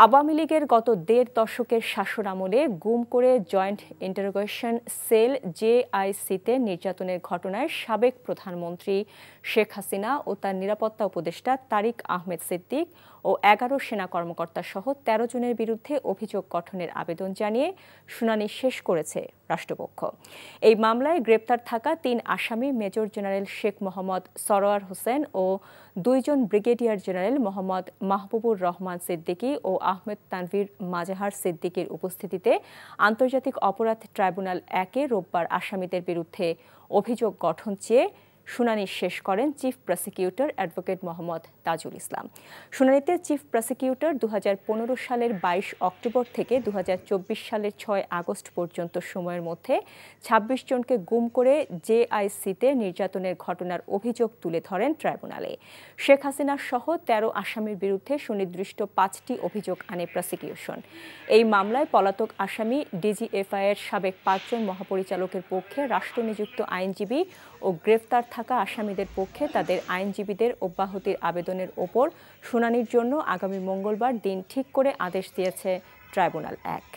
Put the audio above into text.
আওয়ামী লীগের গত দেড় দশকের শাসনামলে গুম করে জয়েন্ট ইন্টারোগেশন সেল জেআইসিতে নির্যাতনের ঘটনায় সাবেক প্রধানমন্ত্রী শেখ হাসিনা ও তার নিরাপত্তা উপদেষ্টা তারিক আহমেদ সিদ্দিক ও ১১ সেনা কর্মকর্তা সহ ১৩ জনের বিরুদ্ধে অভিযোগ গঠনের আবেদন জানিয়ে শুনানি শেষ করেছে রাষ্ট্রপক্ষ। এই মামলায় গ্রেপ্তার থাকা ৩ আসামি মেজর জেনারেল শেখ মোহাম্মদ সরোয়ার হোসেন ও ২ জন ব্রিগেডিয়ার জেনারেল মোহাম্মদ মাহবুবুর রহমান সিদ্দিকী ও আহমেদ তানভীর মাজাহার সিদ্দিকীর উপস্থিতিতে আন্তর্জাতিক অপরাধ ট্রাইব্যুনাল ১-এ রোববার আসামিদের বিরুদ্ধে অভিযোগ গঠন চেয়ে শুনানি শেষ করেন chief prosecutor advocate Mohammad Tajul Islam. শুনানিতে চিফ প্রসিকিউটর ২০১৫ সালের ২২ অক্টোবর থেকে ২০২৪ সালের ৬ আগস্ট পর্যন্ত সময়ের মধ্যে ২৬ জনকে গুম করে জেআইসিতে নির্যাতনের ঘটনার অভিযোগ তুলে ধরেন ট্রাইব্যুনালে। শেখ হাসিনা সহ ১৩ আসামির বিরুদ্ধে সুনির্দিষ্ট ৫টি অভিযোগ আনে প্রসিকিউশন। এই মামলায় পলাতক আসামি ডিজিএফআই-এর সাবেক ৫ জন মহাপরিচালকের পক্ষে রাষ্ট্রনিযুক্ত আইনজীবী ও গ্রেফতার থাকা আসামিদের পক্ষে তাদের আইনজীবীদের অব্যাহতির আবেদনের ওপর শুনানির জন্য আগামী মঙ্গলবার দিন ঠিক করে আদেশ দিয়েছে ট্রাইব্যুনাল ১।